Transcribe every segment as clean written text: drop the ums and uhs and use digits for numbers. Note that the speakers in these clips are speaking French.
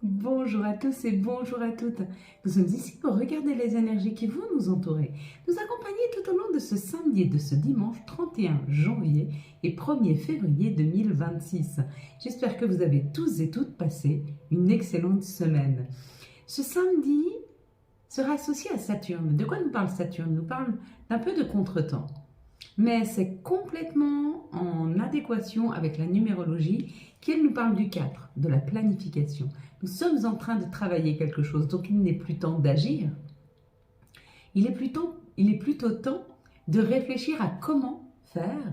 Bonjour à tous et bonjour à toutes. Nous sommes ici pour regarder les énergies qui vont nous entourer, nous accompagner tout au long de ce samedi et de ce dimanche 31 janvier et 1er février 2026. J'espère que vous avez tous et toutes passé une excellente semaine. Ce samedi sera associé à Saturne. De quoi nous parle Saturne? Nous parle d'un peu de contretemps. Mais c'est complètement en adéquation avec la numérologie qui nous parle du 4, de la planification. Nous sommes en train de travailler quelque chose, donc il n'est plus temps d'agir. Il est plutôt temps de réfléchir à comment faire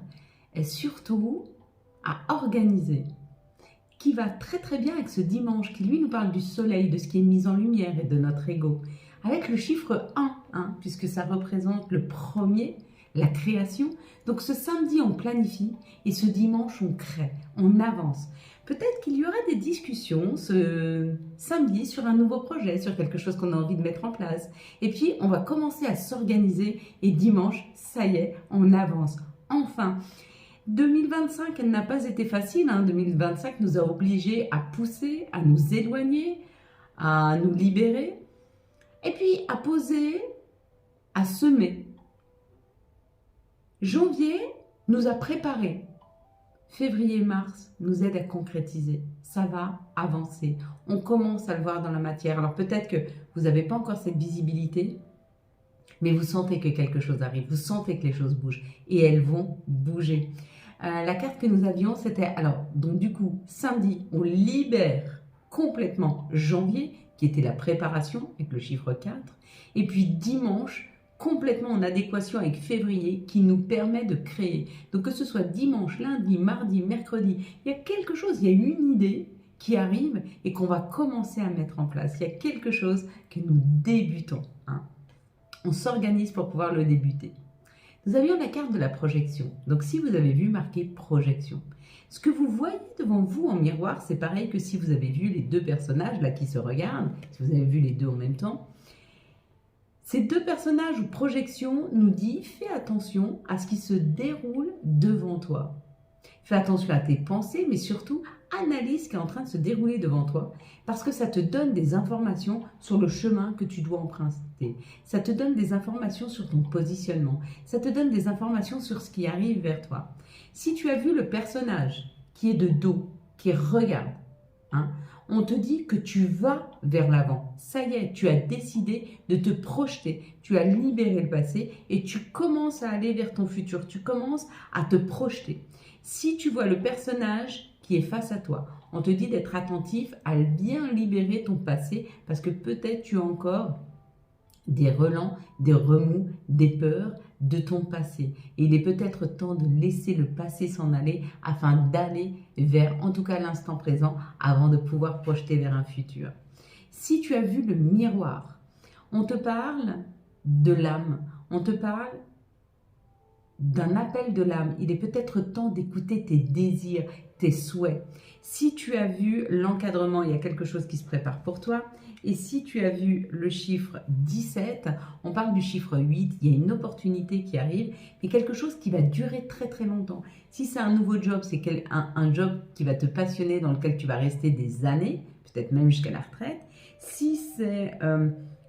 et surtout à organiser. Qui va très très bien avec ce dimanche qui lui nous parle du soleil, de ce qui est mis en lumière et de notre ego. Avec le chiffre 1, puisque ça représente le premier, la création. Donc ce samedi, on planifie et ce dimanche, on crée, on avance. Peut-être qu'il y aura des discussions ce samedi sur un nouveau projet, sur quelque chose qu'on a envie de mettre en place. Et puis, on va commencer à s'organiser et dimanche, ça y est, on avance. Enfin, 2025, elle n'a pas été facile. 2025 nous a obligés à pousser, à nous éloigner, à nous libérer et puis à poser, à semer. Janvier nous a préparés. Février et mars nous aident à concrétiser. Ça va avancer. On commence à le voir dans la matière. Alors peut-être que vous n'avez pas encore cette visibilité, mais vous sentez que quelque chose arrive. Vous sentez que les choses bougent. Et elles vont bouger. La carte que nous avions, c'était... Alors, donc du coup, samedi, on libère complètement janvier, qui était la préparation, avec le chiffre 4. Et puis dimanche, complètement en adéquation avec février qui nous permet de créer. Donc que ce soit dimanche, lundi, mardi, mercredi, il y a quelque chose, il y a une idée qui arrive et qu'on va commencer à mettre en place. Il y a quelque chose que nous débutons. On s'organise pour pouvoir le débuter. Nous avions la carte de la projection. Donc si vous avez vu marqué projection, ce que vous voyez devant vous en miroir, c'est pareil que si vous avez vu les deux personnages là qui se regardent, si vous avez vu les deux en même temps. Ces deux personnages ou projections nous disent fais attention à ce qui se déroule devant toi. Fais attention à tes pensées, mais surtout analyse ce qui est en train de se dérouler devant toi parce que ça te donne des informations sur le chemin que tu dois emprunter. Ça te donne des informations sur ton positionnement. Ça te donne des informations sur ce qui arrive vers toi. Si tu as vu le personnage qui est de dos, qui regarde, on te dit que tu vas vers l'avant. Ça y est, tu as décidé de te projeter. Tu as libéré le passé et tu commences à aller vers ton futur. Tu commences à te projeter. Si tu vois le personnage qui est face à toi, on te dit d'être attentif à bien libérer ton passé parce que peut-être tu as encore des relents, des remous, des peurs de ton passé. Et il est peut-être temps de laisser le passé s'en aller afin d'aller vers, en tout cas l'instant présent, avant de pouvoir projeter vers un futur. Si tu as vu le miroir, on te parle de l'âme, on te parle d'un appel de l'âme. Il est peut-être temps d'écouter tes désirs, tes souhaits. Si tu as vu l'encadrement, il y a quelque chose qui se prépare pour toi. Et si tu as vu le chiffre 17, on parle du chiffre 8, il y a une opportunité qui arrive, mais quelque chose qui va durer très très longtemps. Si c'est un nouveau job, c'est un job qui va te passionner, dans lequel tu vas rester des années, peut-être même jusqu'à la retraite. Si c'est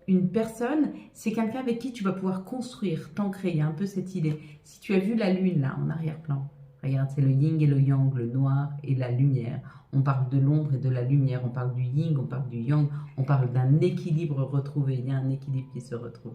une personne, c'est quelqu'un avec qui tu vas pouvoir construire, t'ancrer, il y a un peu cette idée. Si tu as vu la lune là en arrière-plan, regarde, c'est le yin et le yang, le noir et la lumière. On parle de l'ombre et de la lumière, on parle du yin, on parle du yang, on parle d'un équilibre retrouvé. Il y a un équilibre qui se retrouve.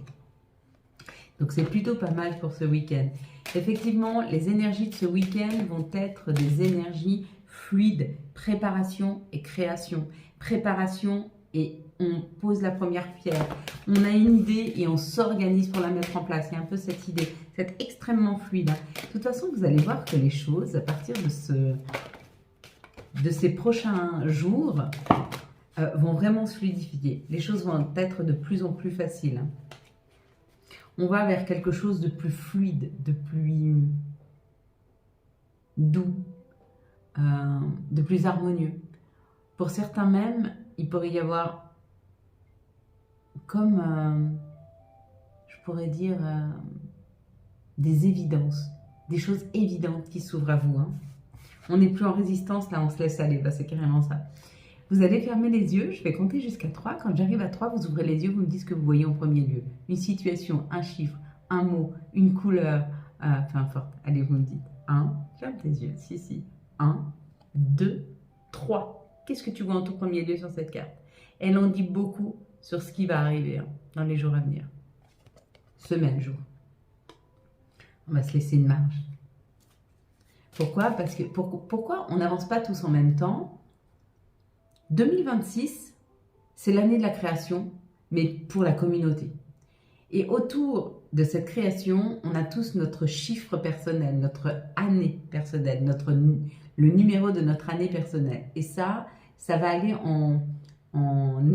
Donc c'est plutôt pas mal pour ce week-end. Effectivement, les énergies de ce week-end vont être des énergies fluides, préparation et création. Préparation et on pose la première pierre. On a une idée et on s'organise pour la mettre en place. Il y a un peu cette idée, c'est extrêmement fluide. De toute façon, vous allez voir que les choses, à partir de ces prochains jours, vont vraiment se fluidifier. Les choses vont être de plus en plus faciles. On va vers quelque chose de plus fluide, de plus doux, de plus harmonieux. Pour certains même, il pourrait y avoir comme, je pourrais dire, des évidences, des choses évidentes qui s'ouvrent à vous. On n'est plus en résistance, là on se laisse aller, c'est carrément ça. Vous allez fermer les yeux, je vais compter jusqu'à 3. Quand j'arrive à 3, vous ouvrez les yeux, vous me dites ce que vous voyez en premier lieu. Une situation, un chiffre, un mot, une couleur, peu importe. Allez, vous me dites 1, ferme tes yeux, si. 1, 2, 3. Qu'est-ce que tu vois en tout premier lieu sur cette carte? Elle en dit beaucoup sur ce qui va arriver dans les jours à venir. Semaine, jour. On va se laisser une marge. Pourquoi? Parce que pourquoi on n'avance pas tous en même temps? 2026, c'est l'année de la création, mais pour la communauté. Et autour de cette création, on a tous notre chiffre personnel, notre année personnelle, le numéro de notre année personnelle. Et ça va aller en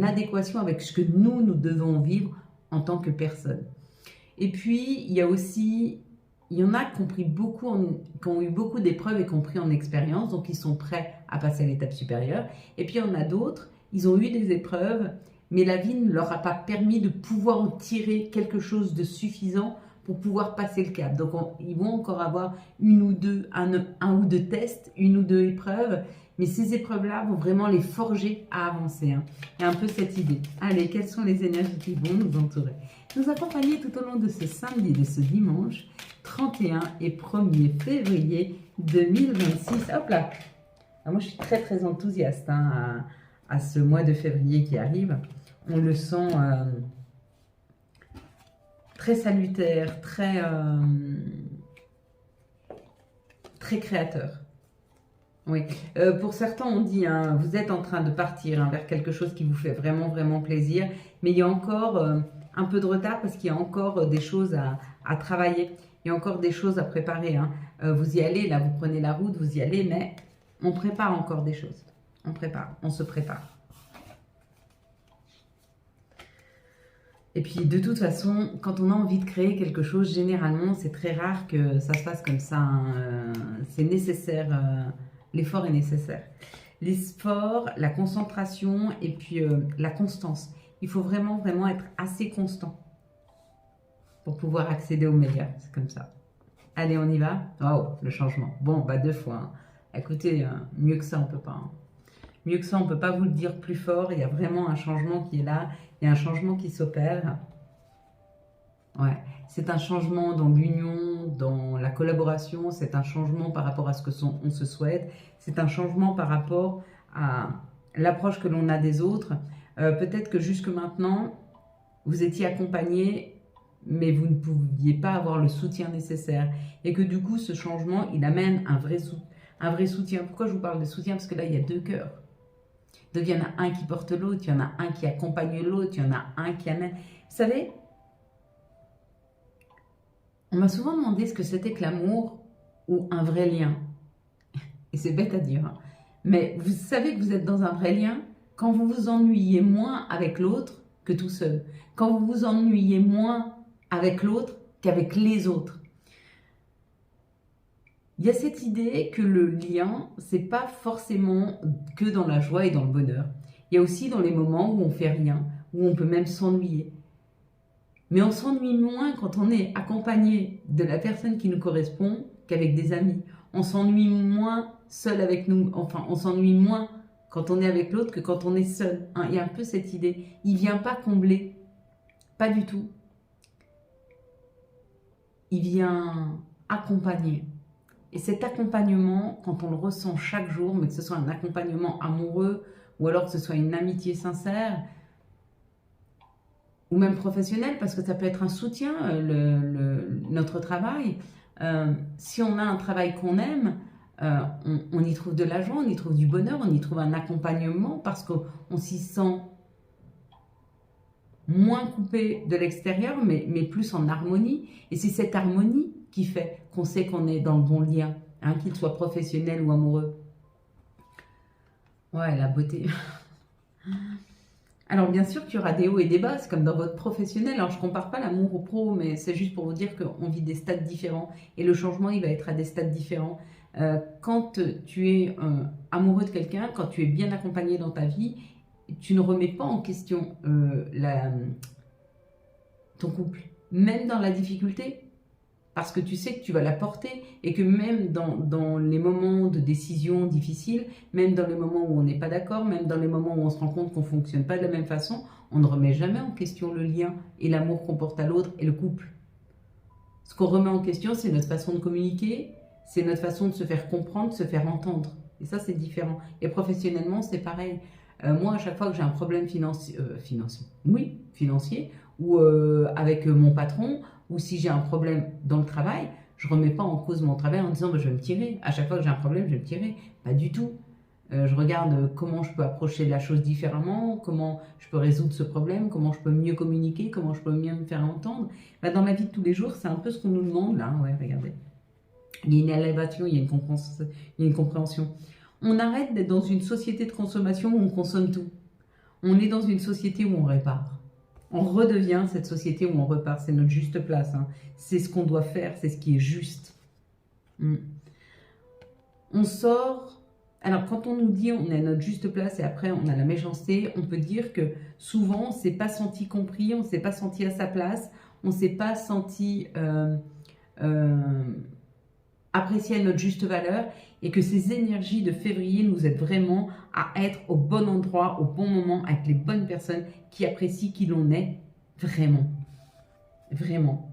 adéquation avec ce que nous devons vivre en tant que personne. Et puis, il y en a qui ont pris qui ont eu beaucoup d'épreuves et qui ont pris en expérience, donc ils sont prêts à passer à l'étape supérieure. Et puis, il y en a d'autres, ils ont eu des épreuves, mais la vie ne leur a pas permis de pouvoir en tirer quelque chose de suffisant pour pouvoir passer le cap. Donc, ils vont encore avoir un ou deux tests, une ou deux épreuves, mais ces épreuves-là vont vraiment les forger à avancer. Il y a un peu cette idée. Allez, quelles sont les énergies qui vont nous entourer, nous accompagner tout au long de ce samedi, de ce dimanche 31 et 1er février 2026. Hop là! Alors moi, je suis très enthousiaste à ce mois de février qui arrive. On le sent très salutaire, très créateur. Oui. Pour certains, on dit, vous êtes en train de partir vers quelque chose qui vous fait vraiment plaisir, mais il y a encore un peu de retard parce qu'il y a encore des choses à travailler. Il y a encore des choses à préparer. Vous y allez, là, vous prenez la route, vous y allez, mais on prépare encore des choses. On se prépare. Et puis, de toute façon, quand on a envie de créer quelque chose, généralement, c'est très rare que ça se passe comme ça. C'est nécessaire, l'effort est nécessaire. L'effort, la concentration et puis la constance. Il faut vraiment être assez constant pour pouvoir accéder au meilleur. C'est comme ça. Allez, on y va. Oh, le changement. Bon, 2 fois. Écoutez, mieux que ça, on ne peut pas. Mieux que ça, on ne peut pas vous le dire plus fort. Il y a vraiment un changement qui est là. Il y a un changement qui s'opère. Ouais. C'est un changement dans l'union, dans la collaboration. C'est un changement par rapport à ce on se souhaite. C'est un changement par rapport à l'approche que l'on a des autres. Peut-être que jusque maintenant, vous étiez accompagné, mais vous ne pouviez pas avoir le soutien nécessaire. Et que du coup, ce changement, il amène un vrai soutien. Pourquoi je vous parle de soutien? Parce que là, il y a 2 cœurs. Donc, il y en a un qui porte l'autre, il y en a un qui accompagne l'autre, il y en a un qui amène. Vous savez, on m'a souvent demandé ce que c'était que l'amour ou un vrai lien. Et c'est bête à dire. Mais vous savez que vous êtes dans un vrai lien quand vous vous ennuyez moins avec l'autre que tout seul. Quand vous vous ennuyez moins avec l'autre qu'avec les autres. Il y a cette idée que le lien, c'est pas forcément que dans la joie et dans le bonheur. Il y a aussi dans les moments où on fait rien, où on peut même s'ennuyer. Mais on s'ennuie moins quand on est accompagné de la personne qui nous correspond qu'avec des amis. On s'ennuie moins seul avec nous. Enfin, on s'ennuie moins quand on est avec l'autre que quand on est seul. Il y a un peu cette idée. Il ne vient pas combler. Pas du tout. Il vient accompagner. Et cet accompagnement, quand on le ressent chaque jour, mais que ce soit un accompagnement amoureux ou alors que ce soit une amitié sincère ou même professionnel, parce que ça peut être un soutien, notre travail. Si on a un travail qu'on aime, on y trouve de la joie, on y trouve du bonheur, on y trouve un accompagnement parce qu'on s'y sent moins coupé de l'extérieur, mais plus en harmonie. Et c'est cette harmonie qui fait qu'on sait qu'on est dans le bon lien, qu'il soit professionnel ou amoureux. Ouais, la beauté. Alors bien sûr qu'il y aura des hauts et des bas, c'est comme dans votre professionnel. Alors je ne compare pas l'amour au pro, mais c'est juste pour vous dire qu'on vit des stades différents. Et le changement, il va être à des stades différents. Quand tu es amoureux de quelqu'un, quand tu es bien accompagné dans ta vie, tu ne remets pas en question ton couple. Même dans la difficulté, Parce que tu sais que tu vas la porter et que même dans les moments de décision difficiles, même dans les moments où on n'est pas d'accord, même dans les moments où on se rend compte qu'on ne fonctionne pas de la même façon, on ne remet jamais en question le lien et l'amour qu'on porte à l'autre et le couple. Ce qu'on remet en question, c'est notre façon de communiquer, c'est notre façon de se faire comprendre, de se faire entendre. Et ça, c'est différent. Et professionnellement, c'est pareil. Moi, à chaque fois que j'ai un problème financier, ou avec mon patron, ou si j'ai un problème dans le travail, je ne remets pas en cause mon travail en disant bah, je vais me tirer. À chaque fois que j'ai un problème, je vais me tirer. Pas du tout. Je regarde comment je peux approcher la chose différemment, comment je peux résoudre ce problème, comment je peux mieux communiquer, comment je peux mieux me faire entendre. Bah, dans ma vie de tous les jours, c'est un peu ce qu'on nous demande là. Ouais, regardez. Il y a une élévation, il y a une compréhension. On arrête d'être dans une société de consommation où on consomme tout. On est dans une société où on répare. On redevient cette société où on repart. C'est notre juste place. Hein. C'est ce qu'on doit faire, c'est ce qui est juste. On sort... Alors, quand on nous dit on est à notre juste place et après on a la méchanceté, on peut dire que souvent on ne s'est pas senti compris, on ne s'est pas senti à sa place, on ne s'est pas senti apprécié à notre juste valeur et que ces énergies de février nous aident vraiment à être au bon endroit, au bon moment, avec les bonnes personnes qui apprécient qui l'on est vraiment. Vraiment.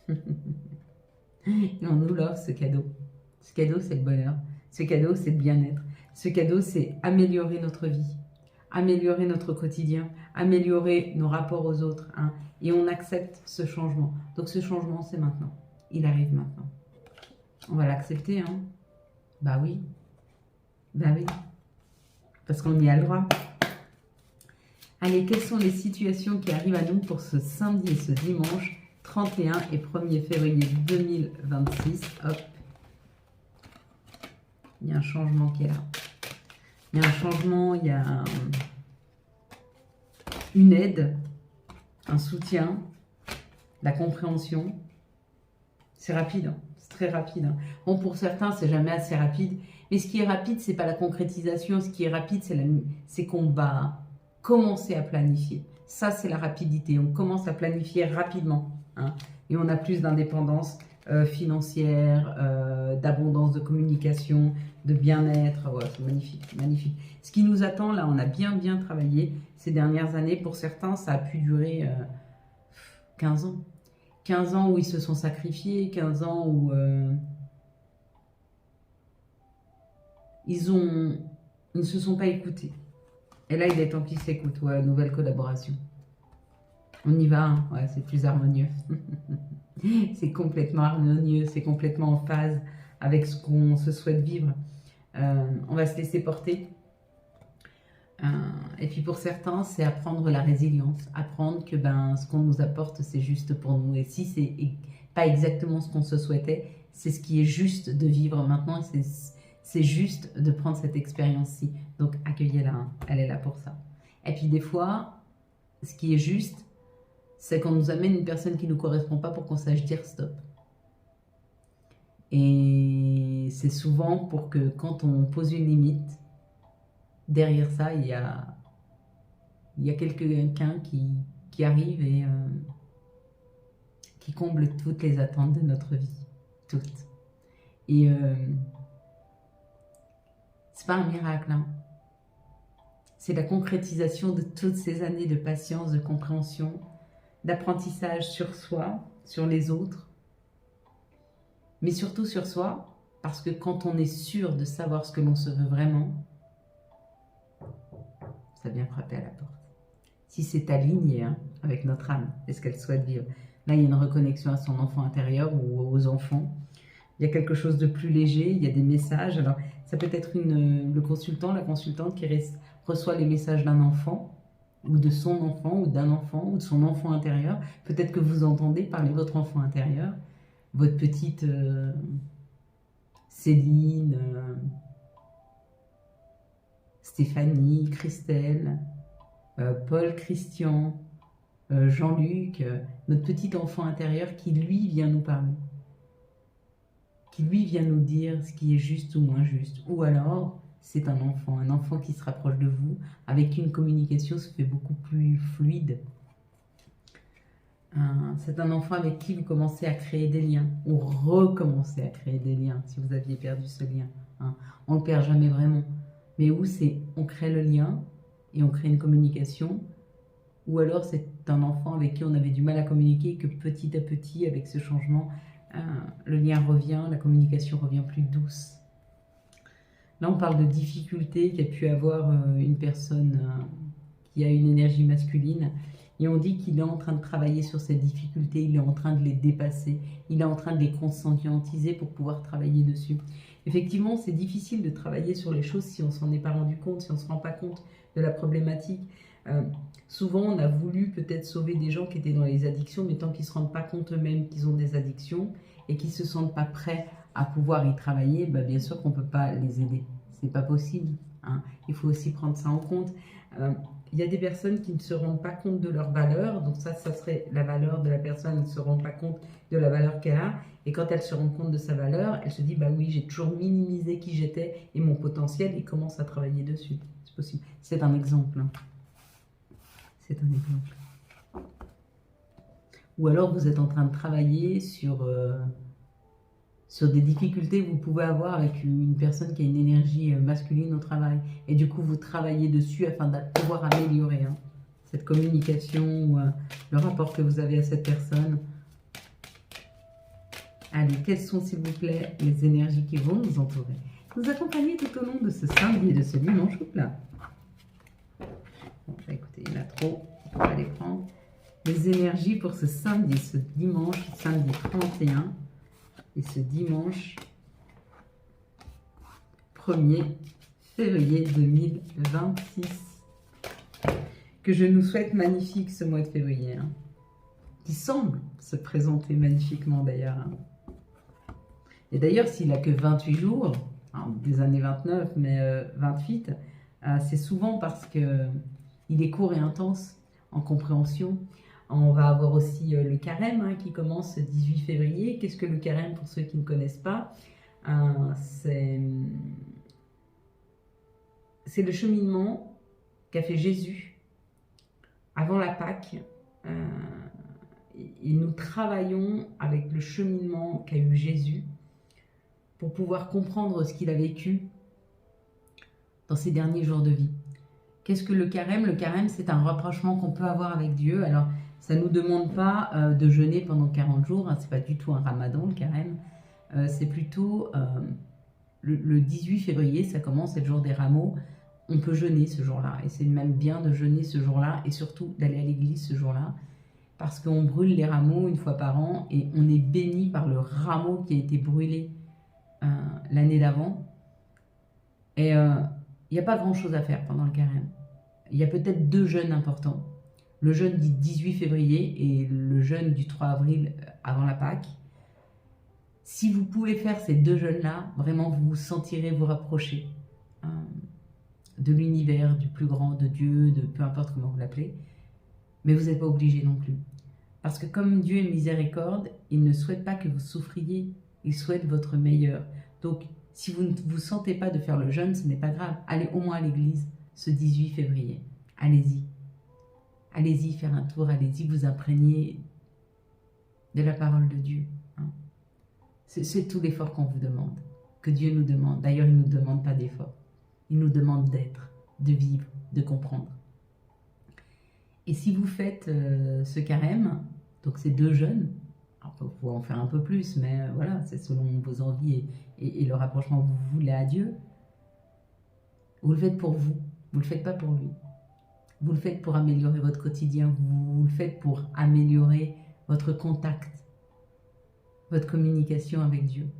Et on nous l'offre ce cadeau. Ce cadeau, c'est le bonheur. Ce cadeau, c'est le bien-être. Ce cadeau, c'est améliorer notre vie, améliorer notre quotidien, améliorer nos rapports aux autres. Hein, et on accepte ce changement. Donc ce changement, c'est maintenant. Il arrive maintenant. On va l'accepter, hein. Bah oui. Bah oui. Parce qu'on y a le droit. Allez, quelles sont les situations qui arrivent à nous pour ce samedi et ce dimanche 31 et 1er février 2026. Hop. Il y a un changement qui est là. Il y a un changement, il y a une aide, un soutien, la compréhension. C'est rapide, hein. C'est très rapide. Hein. Bon, pour certains, c'est jamais assez rapide. Mais ce qui est rapide, c'est pas la concrétisation. Ce qui est rapide, c'est qu'on va commencer à planifier. Ça, c'est la rapidité. On commence à planifier rapidement. Hein. Et on a plus d'indépendance financière, d'abondance de communication, de bien-être. Ouais, c'est magnifique, magnifique. Ce qui nous attend, là, on a bien travaillé ces dernières années. Pour certains, ça a pu durer 15 ans. 15 ans où ils se sont sacrifiés, 15 ans où ils ne se sont pas écoutés. Et là, il est temps qu'ils s'écoutent. Ouais, nouvelle collaboration. On y va, hein. Ouais, c'est plus harmonieux. C'est complètement harmonieux, c'est complètement en phase avec ce qu'on se souhaite vivre. On va se laisser porter. Et puis pour certains, c'est apprendre la résilience, apprendre que ce qu'on nous apporte, c'est juste pour nous. Et si c'est pas exactement ce qu'on se souhaitait, c'est ce qui est juste de vivre maintenant. C'est juste de prendre cette expérience-ci. Donc accueillez-la, hein. Elle est là pour ça. Et puis des fois, ce qui est juste, c'est qu'on nous amène une personne qui ne nous correspond pas pour qu'on sache dire stop. Et c'est souvent pour que quand on pose une limite, derrière ça, il y a quelqu'un qui arrive et qui comble toutes les attentes de notre vie. Toutes. Et c'est pas un miracle, hein. C'est la concrétisation de toutes ces années de patience, de compréhension, d'apprentissage sur soi, sur les autres, mais surtout sur soi, parce que quand on est sûr de savoir ce que l'on se veut vraiment, ça vient frapper à la porte. Si c'est aligné avec notre âme et ce qu'elle souhaite vivre. Là, il y a une reconnexion à son enfant intérieur ou aux enfants. Il y a quelque chose de plus léger, il y a des messages. Alors, ça peut être le consultant, la consultante qui reçoit les messages d'un enfant, ou de son enfant, ou d'un enfant, ou de son enfant intérieur. Peut-être que vous entendez parler de votre enfant intérieur, votre petite Céline, Stéphanie, Christelle, Paul, Christian, Jean-Luc, notre petit enfant intérieur qui, lui, vient nous parler. Qui, lui, vient nous dire ce qui est juste ou moins juste. Ou alors, c'est un enfant qui se rapproche de vous, avec une communication se fait beaucoup plus fluide. C'est un enfant avec qui vous commencez à créer des liens, ou recommencez à créer des liens, si vous aviez perdu ce lien. Hein. On ne le perd jamais vraiment. Mais où c'est, on crée le lien, et on crée une communication, ou alors c'est un enfant avec qui on avait du mal à communiquer, que petit à petit, avec ce changement, le lien revient, la communication revient plus douce. Là, on parle de difficultés qu'a pu avoir une personne qui a une énergie masculine. Et on dit qu'il est en train de travailler sur ces difficultés, il est en train de les dépasser, il est en train de les conscientiser pour pouvoir travailler dessus. Effectivement, c'est difficile de travailler sur les choses si on ne s'en est pas rendu compte, si on ne se rend pas compte de la problématique. Souvent, on a voulu peut-être sauver des gens qui étaient dans les addictions, mais tant qu'ils ne se rendent pas compte eux-mêmes qu'ils ont des addictions et qu'ils ne se sentent pas prêts à pouvoir y travailler, bah bien sûr qu'on ne peut pas les aider. Ce n'est pas possible. Hein. Il faut aussi prendre ça en compte. Il y a des personnes qui ne se rendent pas compte de leur valeur, donc ça serait la valeur de la personne, elle ne se rend pas compte de la valeur qu'elle a, et quand elle se rend compte de sa valeur, elle se dit, bah oui, j'ai toujours minimisé qui j'étais et mon potentiel, et commence à travailler dessus. C'est possible. C'est un exemple. Hein. C'est un exemple. Ou alors vous êtes en train de travailler sur des difficultés que vous pouvez avoir avec une personne qui a une énergie masculine au travail. Et du coup, vous travaillez dessus afin de pouvoir améliorer cette communication ou le rapport que vous avez à cette personne. Allez, quelles sont, s'il vous plaît, les énergies qui vont nous entourer, nous accompagner tout au long de ce samedi et de ce dimanche. Là. Bon, bah, écoutez, il y en a trop, on ne peut pas les prendre. Les énergies pour ce samedi, ce dimanche, samedi 31, et ce dimanche 1er février 2026. Que je nous souhaite magnifique ce mois de février, hein, qui semble se présenter magnifiquement d'ailleurs. Hein. Et d'ailleurs, s'il n'a que 28 jours, hein, des années 29, mais 28, c'est souvent parce qu'il est court et intense en compréhension. On va avoir aussi le carême hein, qui commence le 18 février. Qu'est-ce que le carême pour ceux qui ne connaissent pas? C'est le cheminement qu'a fait Jésus avant la Pâque. Et nous travaillons avec le cheminement qu'a eu Jésus pour pouvoir comprendre ce qu'il a vécu dans ses derniers jours de vie. Qu'est-ce que le carême? Le carême, c'est un rapprochement qu'on peut avoir avec Dieu. Alors, ça ne nous demande pas de jeûner pendant 40 jours. Hein, ce n'est pas du tout un ramadan, le carême. C'est plutôt le 18 février, ça commence, c'est le jour des rameaux. On peut jeûner ce jour-là. Et c'est même bien de jeûner ce jour-là et surtout d'aller à l'église ce jour-là. Parce qu'on brûle les rameaux une fois par an et on est béni par le rameau qui a été brûlé l'année d'avant. Et il n'y a pas grand-chose à faire pendant le carême. Il y a peut-être 2 jeûnes importants. Le jeûne du 18 février et le jeûne du 3 avril avant la Pâque. Si vous pouvez faire ces 2 jeûnes-là, vraiment vous vous sentirez vous rapprocher de l'univers, du plus grand, de Dieu, de peu importe comment vous l'appelez. Mais vous n'êtes pas obligé non plus. Parce que comme Dieu est miséricorde, il ne souhaite pas que vous souffriez. Il souhaite votre meilleur. Donc, si vous ne vous sentez pas de faire le jeûne, ce n'est pas grave. Allez au moins à l'église ce 18 février. Allez-y. Allez-y faire un tour. Allez-y vous imprégner de la parole de Dieu. Hein. C'est tout l'effort qu'on vous demande. Que Dieu nous demande. D'ailleurs, il ne nous demande pas d'effort. Il nous demande d'être, de vivre, de comprendre. Et si vous faites ce carême, donc ces 2 jeûnes, vous pouvez en faire un peu plus, mais voilà, c'est selon vos envies et le rapprochement que vous voulez à Dieu. Vous le faites pour vous, vous ne le faites pas pour lui. Vous le faites pour améliorer votre quotidien, vous le faites pour améliorer votre contact, votre communication avec Dieu.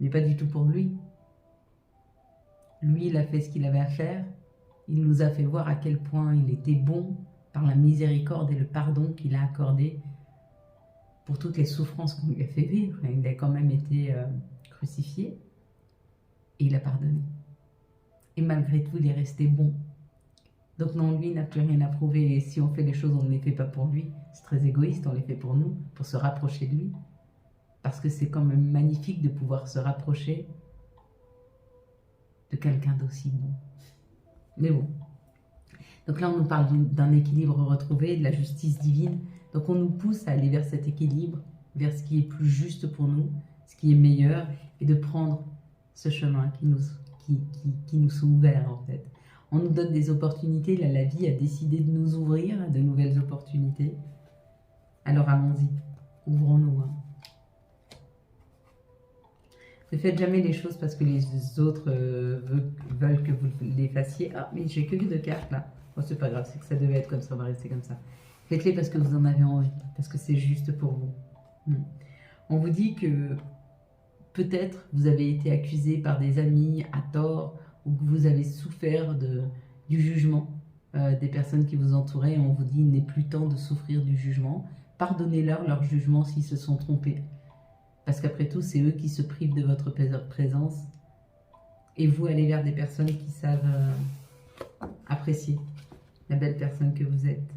Mais pas du tout pour lui. Lui, il a fait ce qu'il avait à faire. Il nous a fait voir à quel point il était bon par la miséricorde et le pardon qu'il a accordé pour toutes les souffrances qu'on lui a fait vivre. Il a quand même été crucifié et il a pardonné. Et malgré tout, il est resté bon. Donc non, lui n'a plus rien à prouver. Et si on fait les choses, on ne les fait pas pour lui. C'est très égoïste, on les fait pour nous, pour se rapprocher de lui. Parce que c'est quand même magnifique de pouvoir se rapprocher de quelqu'un d'aussi bon. Mais bon. Donc là, on nous parle d'un équilibre retrouvé, de la justice divine. Donc on nous pousse à aller vers cet équilibre, vers ce qui est plus juste pour nous, ce qui est meilleur, et de prendre ce chemin qui nous sont ouverts en fait. On nous donne des opportunités, là la vie a décidé de nous ouvrir à de nouvelles opportunités. Alors allons-y, ouvrons-nous. Hein. Ne faites jamais les choses parce que les autres veulent que vous les fassiez. Ah, mais j'ai que 2 cartes là. Bon, c'est pas grave, c'est que ça devait être comme ça, on va rester comme ça. Faites-les parce que vous en avez envie, parce que c'est juste pour vous. On vous dit que peut-être vous avez été accusé par des amis à tort ou que vous avez souffert du jugement des personnes qui vous entouraient. Et on vous dit il n'est plus temps de souffrir du jugement. Pardonnez-leur leur jugement s'ils se sont trompés. Parce qu'après tout, c'est eux qui se privent de votre présence. Et vous allez vers des personnes qui savent apprécier la belle personne que vous êtes.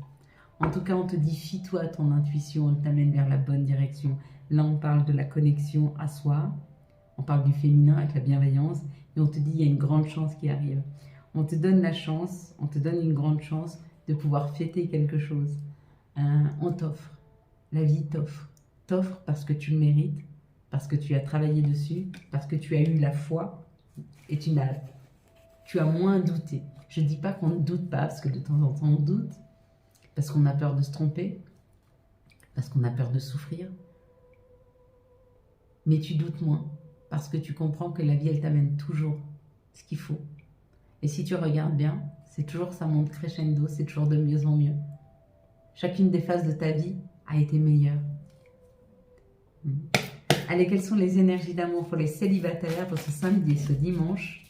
En tout cas, on te dit, fie-toi à ton intuition, elle t'amène vers la bonne direction. Là, on parle de la connexion à soi. On parle du féminin avec la bienveillance. Et on te dit, il y a une grande chance qui arrive. On te donne la chance, on te donne une grande chance de pouvoir fêter quelque chose. On t'offre. La vie t'offre. T'offre parce que tu le mérites. Parce que tu as travaillé dessus, parce que tu as eu la foi et tu as moins douté. Je ne dis pas qu'on ne doute pas, parce que de temps en temps on doute, parce qu'on a peur de se tromper, parce qu'on a peur de souffrir. Mais tu doutes moins, parce que tu comprends que la vie, elle t'amène toujours ce qu'il faut. Et si tu regardes bien, c'est toujours ça monte crescendo, c'est toujours de mieux en mieux. Chacune des phases de ta vie a été meilleure. Allez, quelles sont les énergies d'amour pour les célibataires pour ce samedi et ce dimanche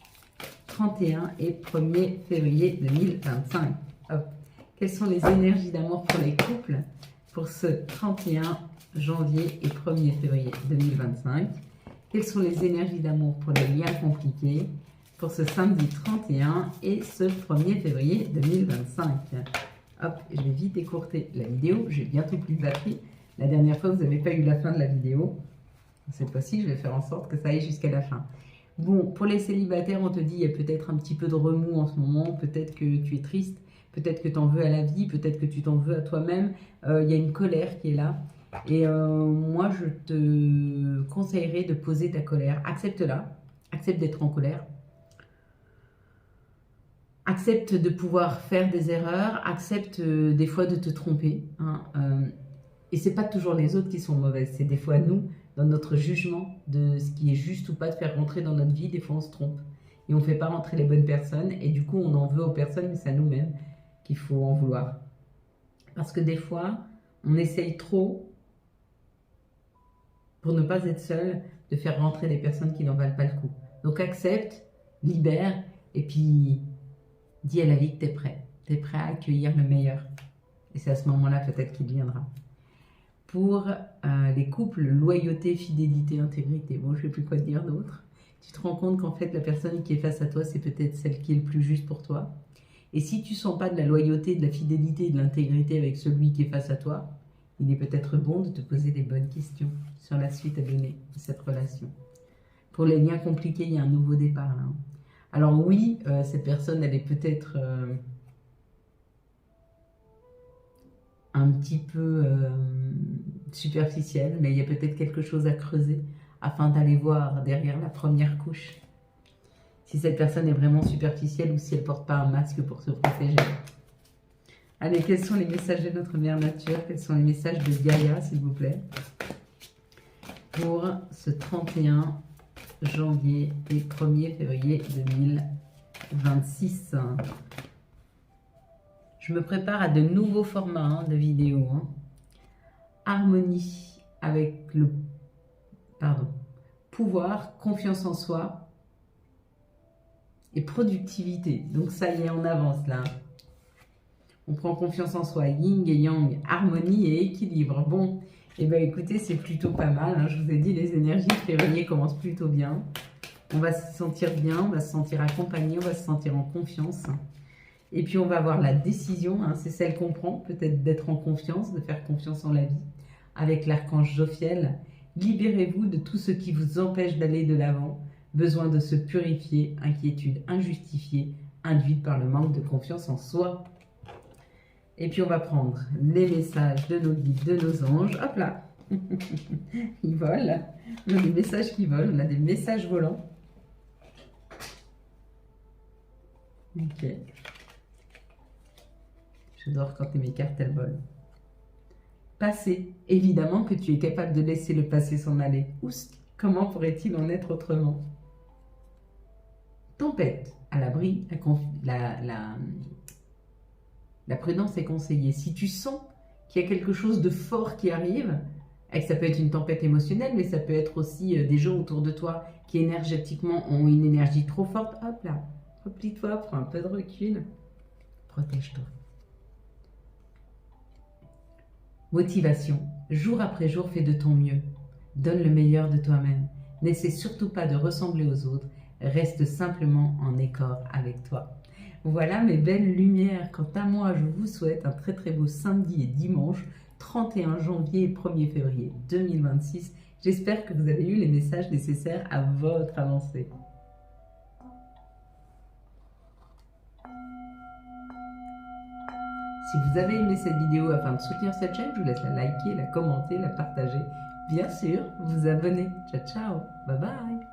31 et 1er février 2025. Hop. Quelles sont les énergies d'amour pour les couples pour ce 31 janvier et 1er février 2025? Quelles sont les énergies d'amour pour les liens compliqués pour ce samedi 31 et ce 1er février 2025? Hop, je vais vite écourter la vidéo, j'ai bientôt plus de batterie. La dernière fois, vous n'avez pas eu la fin de la vidéo. Cette fois-ci, je vais faire en sorte que ça aille jusqu'à la fin. Bon, pour les célibataires, on te dit, il y a peut-être un petit peu de remous en ce moment. Peut-être que tu es triste, peut-être que tu en veux à la vie, peut-être que tu t'en veux à toi-même. Il y a une colère qui est là. Et moi, je te conseillerais de poser ta colère. Accepte-la. Accepte d'être en colère. Accepte de pouvoir faire des erreurs. Accepte des fois de te tromper. Hein, et c'est pas toujours les autres qui sont mauvaises. C'est des fois nous, dans notre jugement de ce qui est juste ou pas de faire rentrer dans notre vie. Des fois, on se trompe. Et on ne fait pas rentrer les bonnes personnes. Et du coup, on en veut aux personnes, mais c'est à nous-mêmes qu'il faut en vouloir. Parce que des fois, on essaye trop, pour ne pas être seul, de faire rentrer des personnes qui n'en valent pas le coup. Donc accepte, libère, et puis dis à la vie que tu es prêt. Tu es prêt à accueillir le meilleur. Et c'est à ce moment-là peut-être qu'il viendra. Pour les couples, loyauté, fidélité, intégrité. Bon, je ne sais plus quoi te dire d'autre. Tu te rends compte qu'en fait, la personne qui est face à toi, c'est peut-être celle qui est le plus juste pour toi. Et si tu ne sens pas de la loyauté, de la fidélité, de l'intégrité avec celui qui est face à toi, il est peut-être bon de te poser des bonnes questions sur la suite à donner de cette relation. Pour les liens compliqués, il y a un nouveau départ là. Alors oui, cette personne, elle est peut-être un petit peu superficielle, mais il y a peut-être quelque chose à creuser afin d'aller voir derrière la première couche si cette personne est vraiment superficielle ou si elle ne porte pas un masque pour se protéger. Allez, quels sont les messages de notre mère nature? Quels sont les messages de Gaïa, s'il vous plaît, pour ce 31 janvier et 1er février 2026. Je me prépare à de nouveaux formats de vidéos. Harmonie avec le pouvoir, confiance en soi et productivité. Donc ça y est, on avance là. On prend confiance en soi, yin et yang, harmonie et équilibre. Bon, et bien écoutez, c'est plutôt pas mal. Je vous ai dit, les énergies de février commencent plutôt bien. On va se sentir bien, on va se sentir accompagné, on va se sentir en confiance. Et puis on va avoir la décision, c'est celle qu'on prend, peut-être d'être en confiance, de faire confiance en la vie. Avec l'archange Jophiel, libérez-vous de tout ce qui vous empêche d'aller de l'avant. Besoin de se purifier, inquiétude injustifiée, induite par le manque de confiance en soi. Et puis on va prendre les messages de nos guides, de nos anges. Hop là. Ils volent. On a des messages qui volent. On a des messages volants. Ok. J'adore quand mes cartes, elles volent. Passé. Évidemment que tu es capable de laisser le passé s'en aller. Comment pourrait-il en être autrement? Tempête. À l'abri, la prudence est conseillée. Si tu sens qu'il y a quelque chose de fort qui arrive, et que ça peut être une tempête émotionnelle, mais ça peut être aussi des gens autour de toi qui énergétiquement ont une énergie trop forte, hop là, replie-toi, prends un peu de recul, protège-toi. Motivation. Jour après jour, fais de ton mieux. Donne le meilleur de toi-même. N'essaie surtout pas de ressembler aux autres. Reste simplement en accord avec toi. Voilà mes belles lumières. Quant à moi, je vous souhaite un très très beau samedi et dimanche, 31 janvier et 1er février 2026. J'espère que vous avez eu les messages nécessaires à votre avancée. Si vous avez aimé cette vidéo afin de soutenir cette chaîne, je vous laisse la liker, la commenter, la partager. Bien sûr, vous abonner. Ciao, ciao. Bye bye.